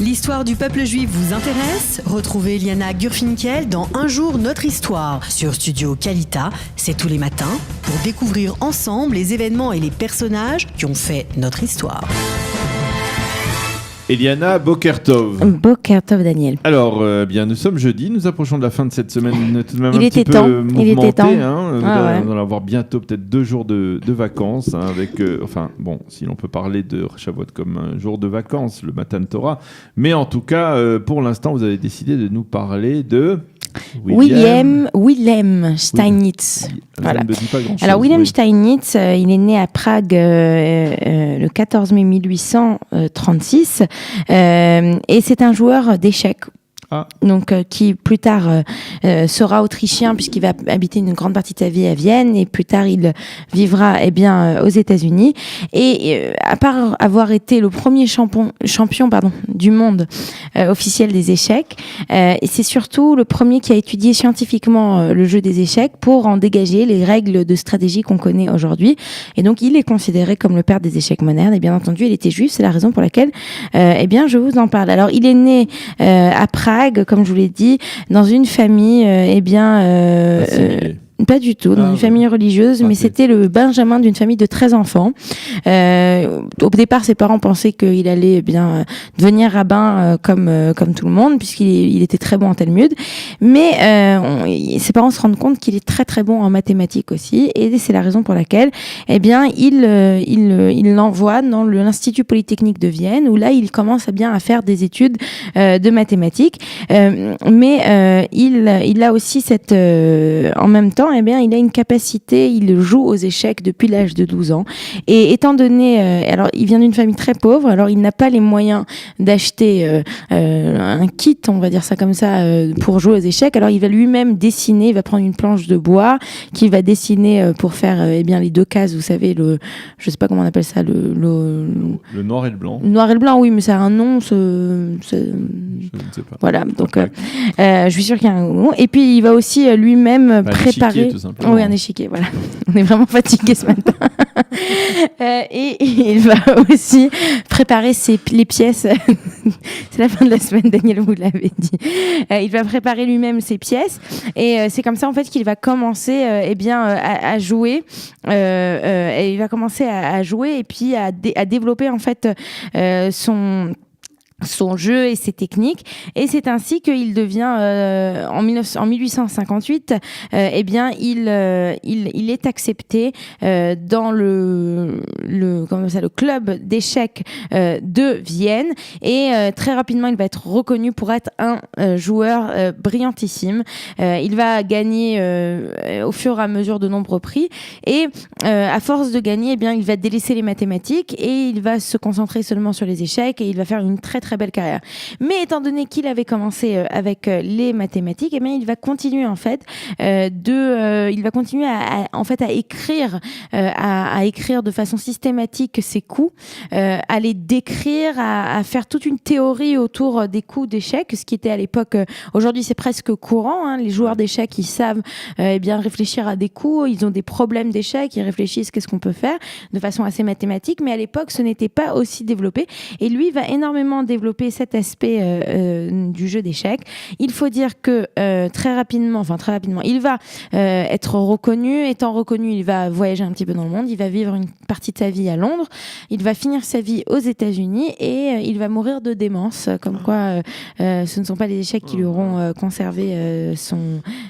L'histoire du peuple juif vous intéresse? Retrouvez Liana Gurfinkel dans Un jour notre histoire sur Studio Kalita. C'est tous les matins pour découvrir ensemble les événements et les personnages qui ont fait notre histoire. Eliana, Boker Tov. Boker Tov, Daniel. Alors, bien, nous sommes jeudi, nous approchons de la fin de cette semaine, tout de même Il un était petit temps. peu mouvementée. Il était temps. Vous allez avoir bientôt peut-être 2 jours de vacances, avec, si l'on peut parler de Shavuot comme un jour de vacances, le Matan Torah. Mais en tout cas, pour l'instant, vous avez décidé de nous parler de... Wilhelm Steinitz. Voilà. Alors Wilhelm Steinitz, il est né à Prague le 14 mai 1836 et c'est un joueur d'échecs. Donc qui plus tard sera autrichien puisqu'il va habiter une grande partie de sa vie à Vienne et plus tard il vivra aux États-Unis et à part avoir été le premier champion du monde officiel des échecs, c'est surtout le premier qui a étudié scientifiquement le jeu des échecs pour en dégager les règles de stratégie qu'on connaît aujourd'hui, et donc il est considéré comme le père des échecs modernes et bien entendu il était juif, c'est la raison pour laquelle je vous en parle. Alors il est né à Prague, comme je vous l'ai dit, dans une famille, pas du tout, dans une famille religieuse, mais c'était le benjamin d'une famille de 13 enfants. Au départ, ses parents pensaient qu'il allait devenir rabbin comme tout le monde, puisqu'il était très bon en Talmud. Mais ses parents se rendent compte qu'il est très très bon en mathématiques aussi, et c'est la raison pour laquelle, il l'envoie dans l'Institut Polytechnique de Vienne, où là, il commence à faire des études de mathématiques. Mais il a aussi en même temps, il a une capacité, il joue aux échecs depuis l'âge de 12 ans. Et étant donné, alors il vient d'une famille très pauvre, alors il n'a pas les moyens d'acheter un kit, on va dire ça comme ça, pour jouer aux échecs. Alors il va lui-même dessiner, il va prendre une planche de bois qu'il va dessiner pour faire les 2 cases, vous savez, je sais pas comment on appelle ça, le noir et le blanc. Noir et le blanc, oui, mais ça a un nom. Je ne sais pas. Voilà, donc je suis sûre qu'il y a un nom. Et puis il va aussi lui-même préparer. Oui, un échiquier, voilà. On est vraiment fatigués ce matin. Et il va aussi préparer les pièces. C'est la fin de la semaine, Daniel, vous l'avez dit. Il va préparer lui-même ses pièces. Et c'est comme ça, en fait, qu'il va commencer à jouer. Et il va commencer à jouer et puis à développer, en fait, son jeu et ses techniques, et c'est ainsi qu'il devient en 1858 il est accepté dans le club d'échecs de Vienne, et très rapidement il va être reconnu pour être un joueur brillantissime. Il va gagner au fur et à mesure de nombreux prix, et à force de gagner, il va délaisser les mathématiques et il va se concentrer seulement sur les échecs, et il va faire une très très belle carrière. Mais étant donné qu'il avait commencé avec les mathématiques, il va continuer à écrire de façon systématique ses coups, à les décrire, à faire toute une théorie autour des coups d'échecs, ce qui était à l'époque, aujourd'hui c'est presque courant, hein, les joueurs d'échecs ils savent réfléchir à des coups, ils ont des problèmes d'échecs, ils réfléchissent qu'est-ce qu'on peut faire de façon assez mathématique, mais à l'époque ce n'était pas aussi développé, et lui va énormément développer cet aspect du jeu d'échecs. Il faut dire que très rapidement, il va être reconnu. Étant reconnu, il va voyager un petit peu dans le monde, il va vivre une partie de sa vie à Londres, il va finir sa vie aux États-Unis, et il va mourir de démence, comme quoi ce ne sont pas les échecs qui lui auront conservé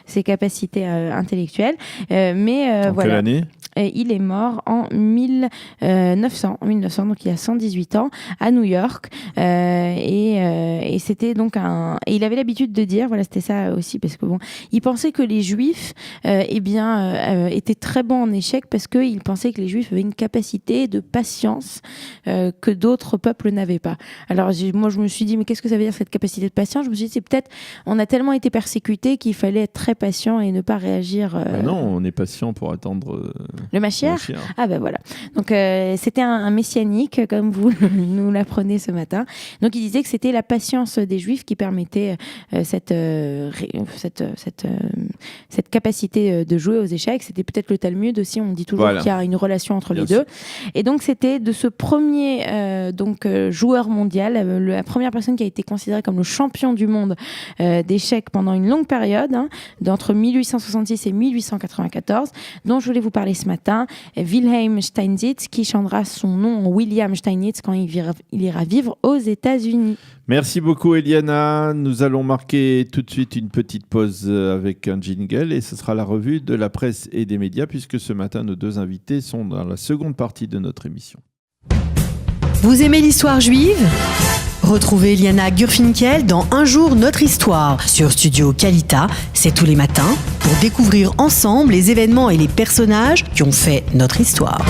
ses capacités intellectuelles. En quelle année ? Il est mort en 1900, donc il a 118 ans, à New York. Et c'était donc et il avait l'habitude de dire, voilà, c'était ça aussi, parce que il pensait que les Juifs, étaient très bons en échecs, parce qu'il pensait que les Juifs avaient une capacité de patience que d'autres peuples n'avaient pas. Alors moi, je me suis dit, mais qu'est-ce que ça veut dire cette capacité de patience ? Je me suis dit, c'est peut-être, on a tellement été persécutés qu'il fallait être très patient et ne pas réagir. Non, on est patient pour attendre. Le Mashiach ? Ah ben voilà. Donc c'était un messianique, comme vous nous l'apprenez ce matin. Donc il disait que c'était la patience des Juifs qui permettait cette cette capacité de jouer aux échecs. C'était peut-être le Talmud aussi, on dit toujours qu'il y a une relation entre les deux. Et donc c'était de ce premier joueur mondial, la première personne qui a été considérée comme le champion du monde d'échecs pendant une longue période, d'entre 1866 et 1894, dont je voulais vous parler ce matin, Wilhelm Steinitz, qui changera son nom en William Steinitz quand il ira vivre aux États-Unis. Merci beaucoup Eliana. Nous allons marquer tout de suite une petite pause avec un jingle et ce sera la revue de la presse et des médias puisque ce matin nos deux invités sont dans la seconde partie de notre émission. Vous aimez l'histoire juive ? Retrouvez Liana Gurfinkel dans Un jour notre histoire sur Studio Kalita. C'est tous les matins pour découvrir ensemble les événements et les personnages qui ont fait notre histoire.